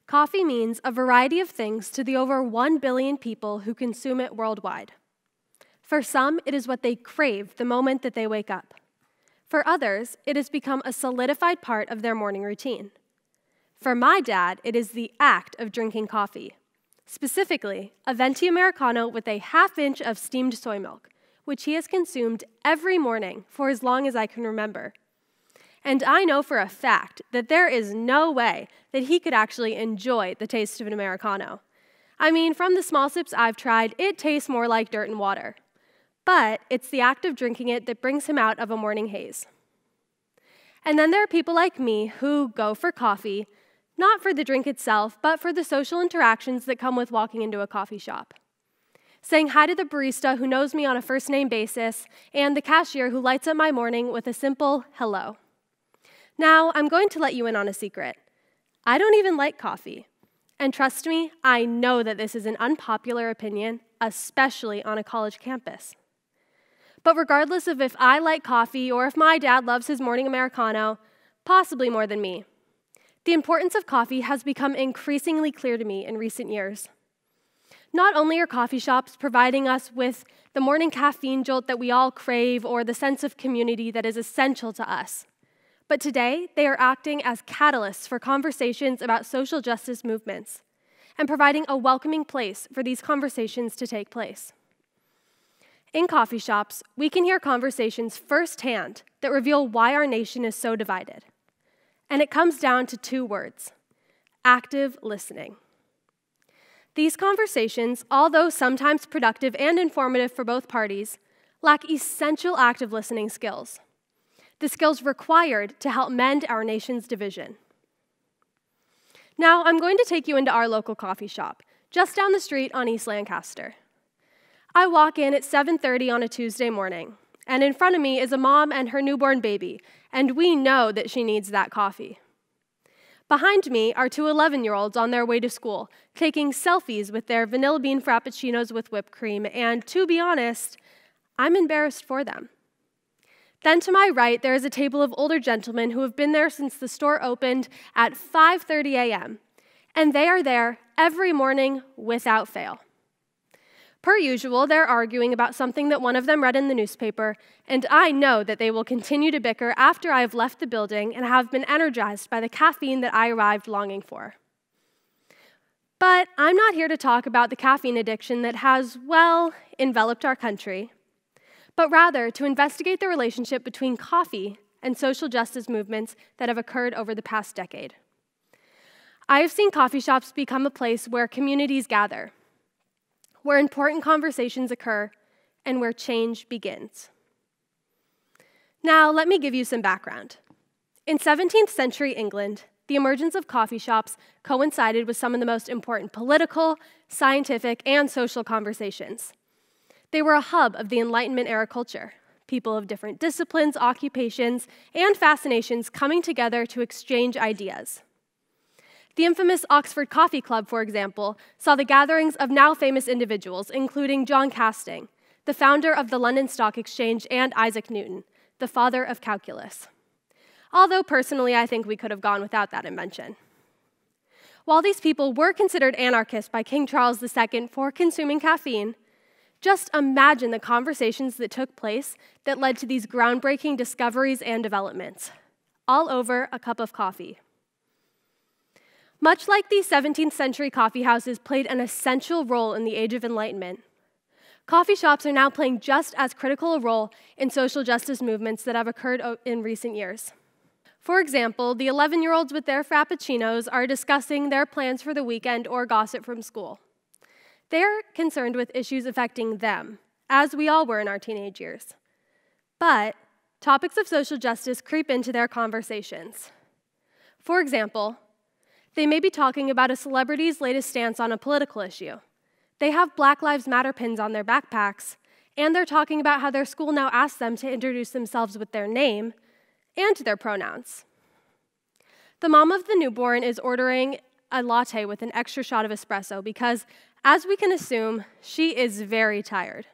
Coffee means a variety of things to the over 1 billion people who consume it worldwide. For some, it is what they crave the moment that they wake up. For others, it has become a solidified part of their morning routine. For my dad, it is the act of drinking coffee. Specifically, a venti Americano with a half-inch of steamed soy milk, which he has consumed every morning for as long as I can remember. And I know for a fact that there is no way that he could actually enjoy the taste of an Americano. I mean, from the small sips I've tried, it tastes more like dirt and water. But it's the act of drinking it that brings him out of a morning haze. And then there are people like me who go for coffee, not for the drink itself, but for the social interactions that come with walking into a coffee shop. Saying hi to the barista who knows me on a first-name basis, and the cashier who lights up my morning with a simple hello. Now, I'm going to let you in on a secret. I don't even like coffee. And trust me, I know that this is an unpopular opinion, especially on a college campus. But regardless of if I like coffee or if my dad loves his morning Americano, possibly more than me, the importance of coffee has become increasingly clear to me in recent years. Not only are coffee shops providing us with the morning caffeine jolt that we all crave or the sense of community that is essential to us, but today they are acting as catalysts for conversations about social justice movements and providing a welcoming place for these conversations to take place. In coffee shops, we can hear conversations firsthand that reveal why our nation is so divided. And it comes down to 2 words: active listening. These conversations, although sometimes productive and informative for both parties, lack essential active listening skills, the skills required to help mend our nation's division. Now, I'm going to take you into our local coffee shop, just down the street on East Lancaster. I walk in at 7:30 on a Tuesday morning, and in front of me is a mom and her newborn baby, and we know that she needs that coffee. Behind me are 2 11-year-olds on their way to school, taking selfies with their vanilla bean frappuccinos with whipped cream, and to be honest, I'm embarrassed for them. Then to my right, there is a table of older gentlemen who have been there since the store opened at 5:30 a.m., and they are there every morning without fail. Per usual, they're arguing about something that one of them read in the newspaper, and I know that they will continue to bicker after I have left the building and have been energized by the caffeine that I arrived longing for. But I'm not here to talk about the caffeine addiction that has, well, enveloped our country, but rather to investigate the relationship between coffee and social justice movements that have occurred over the past decade. I have seen coffee shops become a place where communities gather, where important conversations occur, and where change begins. Now, let me give you some background. In 17th century England, the emergence of coffee shops coincided with some of the most important political, scientific, and social conversations. They were a hub of the Enlightenment era culture, people of different disciplines, occupations, and fascinations coming together to exchange ideas. The infamous Oxford Coffee Club, for example, saw the gatherings of now famous individuals, including John Casting, the founder of the London Stock Exchange, and Isaac Newton, the father of calculus. Although personally, I think we could have gone without that invention. While these people were considered anarchists by King Charles II for consuming caffeine, just imagine the conversations that took place that led to these groundbreaking discoveries and developments, all over a cup of coffee. Much like these 17th century coffee houses played an essential role in the Age of Enlightenment, coffee shops are now playing just as critical a role in social justice movements that have occurred in recent years. For example, the 11-year-olds with their frappuccinos are discussing their plans for the weekend or gossip from school. They're concerned with issues affecting them, as we all were in our teenage years. But topics of social justice creep into their conversations. For example, they may be talking about a celebrity's latest stance on a political issue. They have Black Lives Matter pins on their backpacks, and they're talking about how their school now asks them to introduce themselves with their name and their pronouns. The mom of the newborn is ordering a latte with an extra shot of espresso because, as we can assume, she is very tired.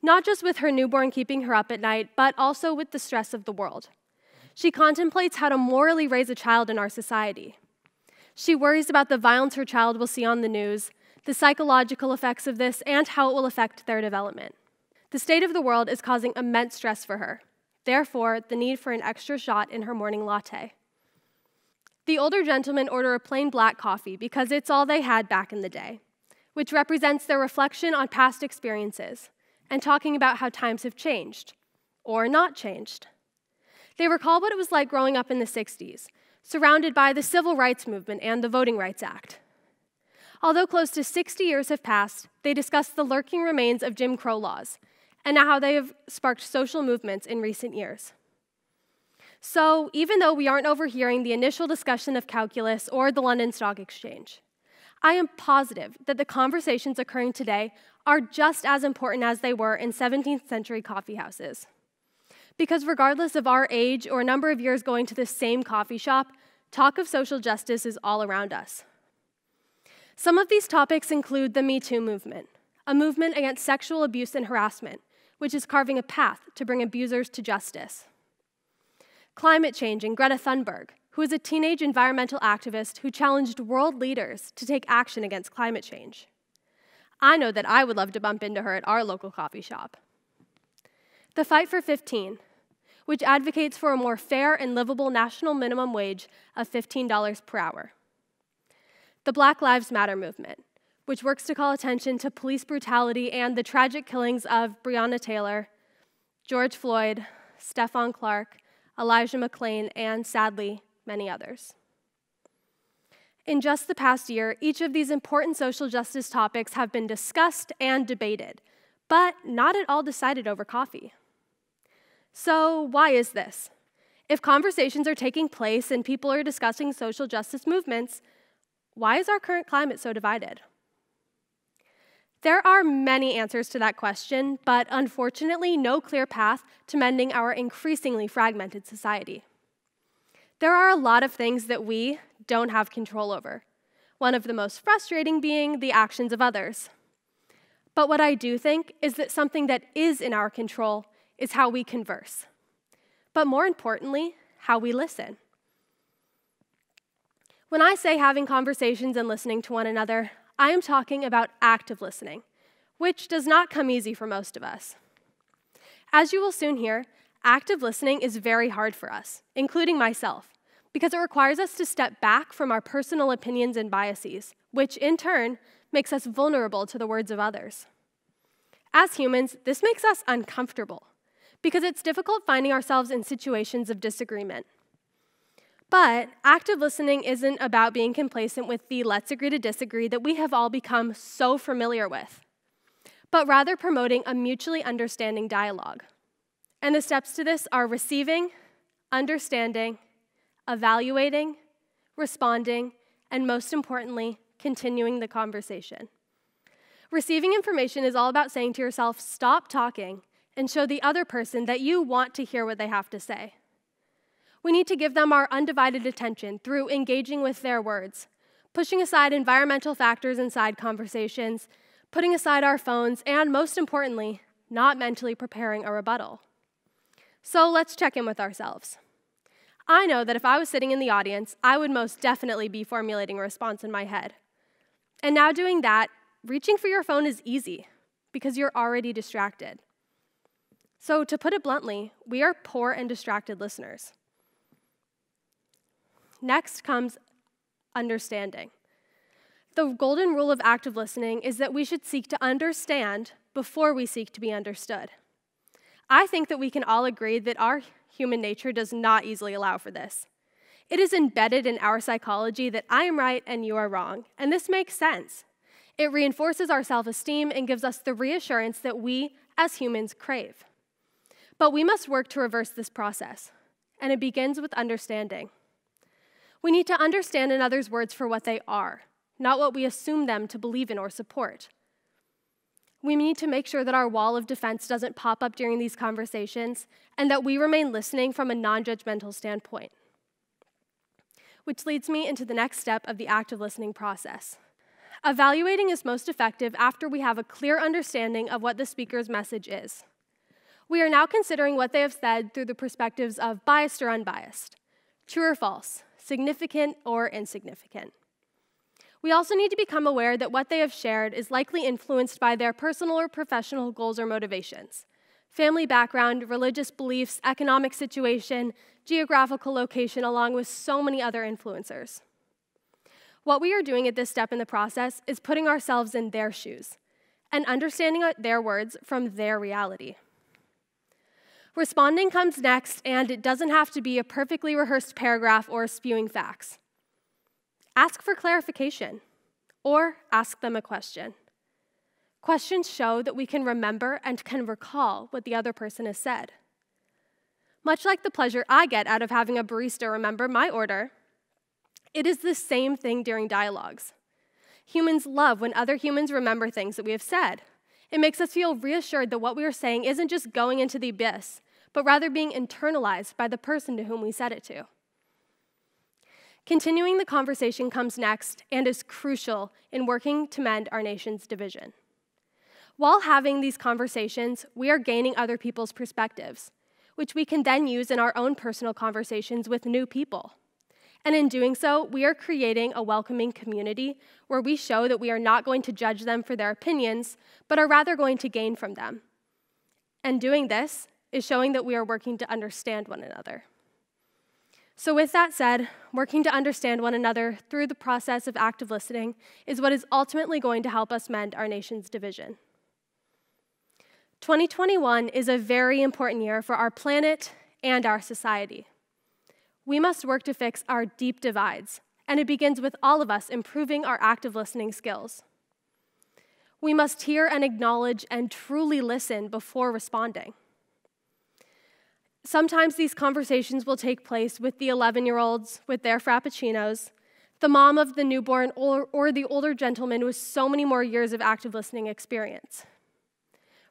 Not just with her newborn keeping her up at night, but also with the stress of the world. She contemplates how to morally raise a child in our society. She worries about the violence her child will see on the news, the psychological effects of this, and how it will affect their development. The state of the world is causing immense stress for her. Therefore, the need for an extra shot in her morning latte. The older gentlemen order a plain black coffee because it's all they had back in the day, which represents their reflection on past experiences and talking about how times have changed, or not changed. They recall what it was like growing up in the 60s, surrounded by the Civil Rights Movement and the Voting Rights Act. Although close to 60 years have passed, they discuss the lurking remains of Jim Crow laws and how they have sparked social movements in recent years. So, even though we aren't overhearing the initial discussion of calculus or the London Stock Exchange, I am positive that the conversations occurring today are just as important as they were in 17th century coffee houses. Because regardless of our age or number of years going to the same coffee shop, talk of social justice is all around us. Some of these topics include the Me Too movement, a movement against sexual abuse and harassment, which is carving a path to bring abusers to justice. Climate change and Greta Thunberg, who is a teenage environmental activist who challenged world leaders to take action against climate change. I know that I would love to bump into her at our local coffee shop. The Fight for 15, which advocates for a more fair and livable national minimum wage of $15 per hour. The Black Lives Matter movement, which works to call attention to police brutality and the tragic killings of Breonna Taylor, George Floyd, Stephon Clark, Elijah McClain, and sadly, many others. In just the past year, each of these important social justice topics have been discussed and debated, but not at all decided over coffee. So why is this? If conversations are taking place and people are discussing social justice movements, why is our current climate so divided? There are many answers to that question, but unfortunately, no clear path to mending our increasingly fragmented society. There are a lot of things that we don't have control over, one of the most frustrating being the actions of others. But what I do think is that something that is in our control is how we converse, but more importantly, how we listen. When I say having conversations and listening to one another, I am talking about active listening, which does not come easy for most of us. As you will soon hear, active listening is very hard for us, including myself, because it requires us to step back from our personal opinions and biases, which in turn makes us vulnerable to the words of others. As humans, this makes us uncomfortable, because it's difficult finding ourselves in situations of disagreement. But active listening isn't about being complacent with the let's agree to disagree that we have all become so familiar with, but rather promoting a mutually understanding dialogue. And the steps to this are receiving, understanding, evaluating, responding, and most importantly, continuing the conversation. Receiving information is all about saying to yourself, stop talking, and show the other person that you want to hear what they have to say. We need to give them our undivided attention through engaging with their words, pushing aside environmental factors inside conversations, putting aside our phones, and most importantly, not mentally preparing a rebuttal. So let's check in with ourselves. I know that if I was sitting in the audience, I would most definitely be formulating a response in my head. And now doing that, reaching for your phone is easy because you're already distracted. So to put it bluntly, we are poor and distracted listeners. Next comes understanding. The golden rule of active listening is that we should seek to understand before we seek to be understood. I think that we can all agree that our human nature does not easily allow for this. It is embedded in our psychology that I am right and you are wrong, and this makes sense. It reinforces our self-esteem and gives us the reassurance that we, as humans, crave. But we must work to reverse this process, and it begins with understanding. We need to understand another's words for what they are, not what we assume them to believe in or support. We need to make sure that our wall of defense doesn't pop up during these conversations and that we remain listening from a non-judgmental standpoint. Which leads me into the next step of the active listening process. Evaluating is most effective after we have a clear understanding of what the speaker's message is. We are now considering what they have said through the perspectives of biased or unbiased, true or false, significant or insignificant, We also need to become aware that what they have shared is likely influenced by their personal or professional goals or motivations, family background, religious beliefs, economic situation, geographical location, along with so many other influencers. What we are doing at this step in the process is putting ourselves in their shoes and understanding their words from their reality. Responding comes next, and it doesn't have to be a perfectly rehearsed paragraph or spewing facts. Ask for clarification, or ask them a question. Questions show that we can remember and can recall what the other person has said. Much like the pleasure I get out of having a barista remember my order, it is the same thing during dialogues. Humans love when other humans remember things that we have said. It makes us feel reassured that what we are saying isn't just going into the abyss, but rather being internalized by the person to whom we said it to. Continuing the conversation comes next and is crucial in working to mend our nation's division. While having these conversations, we are gaining other people's perspectives, which we can then use in our own personal conversations with new people. And in doing so, we are creating a welcoming community where we show that we are not going to judge them for their opinions, but are rather going to gain from them. And doing this is showing that we are working to understand one another. So with that said, working to understand one another through the process of active listening is what is ultimately going to help us mend our nation's division. 2021 is a very important year for our planet and our society. We must work to fix our deep divides, and it begins with all of us improving our active listening skills. We must hear and acknowledge and truly listen before responding. Sometimes these conversations will take place with the 11-year-olds with their frappuccinos, the mom of the newborn, or the older gentleman with so many more years of active listening experience.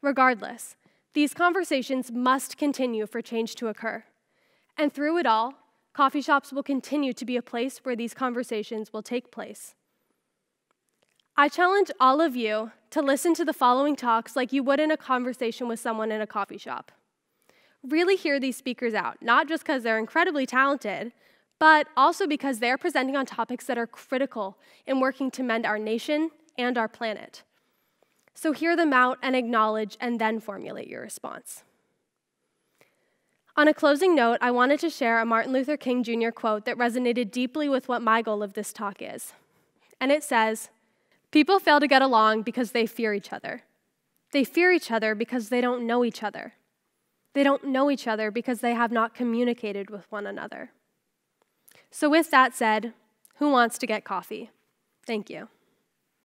Regardless, these conversations must continue for change to occur. And through it all, coffee shops will continue to be a place where these conversations will take place. I challenge all of you to listen to the following talks like you would in a conversation with someone in a coffee shop. Really hear these speakers out, not just because they're incredibly talented, but also because they're presenting on topics that are critical in working to mend our nation and our planet. So hear them out and acknowledge, and then formulate your response. On a closing note, I wanted to share a Martin Luther King Jr. quote that resonated deeply with what my goal of this talk is. And it says, "People fail to get along because they fear each other. They fear each other because they don't know each other. They don't know each other because they have not communicated with one another." So with that said, who wants to get coffee? Thank you.